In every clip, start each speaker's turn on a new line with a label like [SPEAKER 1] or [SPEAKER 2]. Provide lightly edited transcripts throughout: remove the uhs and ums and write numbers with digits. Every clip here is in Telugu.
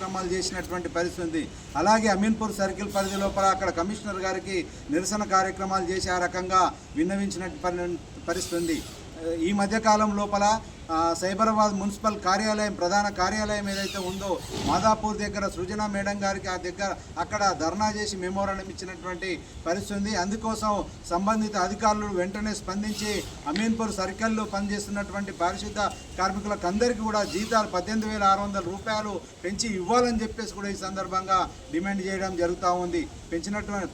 [SPEAKER 1] అమలు చేసినటువంటి పరిస్థితి ఉంది. అలాగే అమీన్పూర్ సర్కిల్ పరిధి లోపల అక్కడ కమిషనర్ గారికి నిరసన కార్యక్రమాలు చేసి ఆ రకంగా విన్నవించిన పరిస్థితి ఉంది. ఈ మధ్యకాలం లోపల సైబరాబాద్ మున్సిపల్ కార్యాలయం ప్రధాన కార్యాలయం ఏదైతే ఉందో మాదాపూర్ దగ్గర సృజన మేడం గారికి అక్కడ ధర్నా చేసి మెమోరాండం ఇచ్చినటువంటి పరిస్థితి ఉంది. అందుకోసం సంబంధిత అధికారులు వెంటనే స్పందించి అమీన్పూర్ సర్కిల్లో పనిచేస్తున్నటువంటి పారిశుద్ధ కార్మికులకు అందరికీ కూడా జీతాలు 18,600 రూపాయలు పెంచి ఇవ్వాలని చెప్పేసి కూడా ఈ సందర్భంగా డిమాండ్ చేయడం జరుగుతూ ఉంది.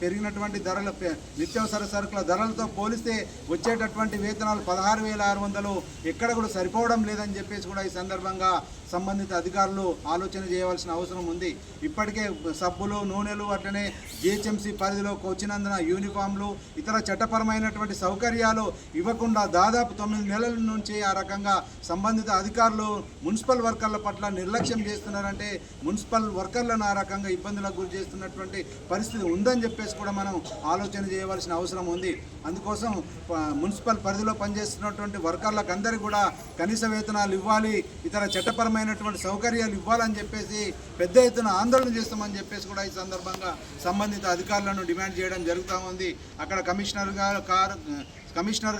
[SPEAKER 1] పెరిగినటువంటి ధరలు నిత్యావసర సరుకుల ధరలతో పోలిస్తే వచ్చేటటువంటి వేతనాలు 16,600 ఎక్కడ కూడా సరిపోవడం లేదని చెప్పేసి కూడా ఈ సందర్భంగా సంబంధిత అధికారులు ఆలోచన చేయవలసిన అవసరం ఉంది. ఇప్పటికే సబ్బులు నూనెలు అట్లనే జిహెచ్ఎంసీ పరిధిలోకి వచ్చినందున యూనిఫామ్లు ఇతర చట్టపరమైనటువంటి సౌకర్యాలు ఇవ్వకుండా దాదాపు 9 నెలల నుంచి ఆ రకంగా సంబంధిత అధికారులు మున్సిపల్ వర్కర్ల పట్ల నిర్లక్ష్యం చేస్తున్నారంటే మున్సిపల్ వర్కర్లను ఆ రకంగా ఇబ్బందులకు గురి చేస్తున్నటువంటి పరిస్థితి ఉందని చెప్పేసి కూడా మనం ఆలోచన చేయవలసిన అవసరం ఉంది. అందుకోసం మున్సిపల్ పరిధిలో పనిచేస్తున్నటువంటి వర్కర్లకు అందరికీ కూడా కనీస వేతనాలు ఇవ్వాలి, ఇతర చట్టపరమైనటువంటి సౌకర్యాలు ఇవ్వాలని చెప్పేసి పెద్ద ఎత్తున ఆందోళన చేస్తామని చెప్పేసి కూడా ఈ సందర్భంగా సంబంధిత అధికారులను డిమాండ్ చేయడం జరుగుతూ ఉంది. అక్కడ కమిషనర్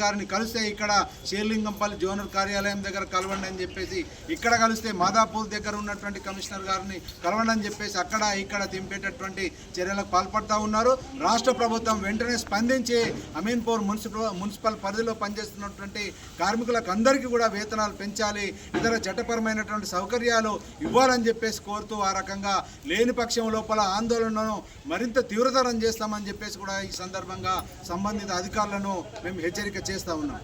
[SPEAKER 1] గారిని కలిస్తే ఇక్కడ షేర్లింగంపల్లి జోనల్ కార్యాలయం దగ్గర కలవండి అని చెప్పేసి, ఇక్కడ కలిస్తే మాదాపూర్ దగ్గర ఉన్నటువంటి కమిషనర్ గారిని కలవండి అని చెప్పేసి అక్కడ ఇక్కడ తింపేటటువంటి చర్యలకు పాల్పడుతూ ఉన్నారు. రాష్ట్ర ప్రభుత్వం వెంటనే స్పందించి అమీన్పూర్ మున్సిపల్ పరిధిలో పనిచేస్తున్నటువంటి కార్మికులకు అందరికీ కూడా వేతనాలు పెంచాలి, ఇతర చట్టపరమైనటువంటి సౌకర్యాలు ఇవ్వాలని చెప్పేసి కోరుతూ ఆ రకంగా లేని పక్షం లోపల ఆందోళనను మరింత తీవ్రతరం చేస్తామని చెప్పేసి కూడా ఈ సందర్భంగా సంబంధిత అధికారులను మేము హెచ్చరిక చేస్తూ ఉన్నాం.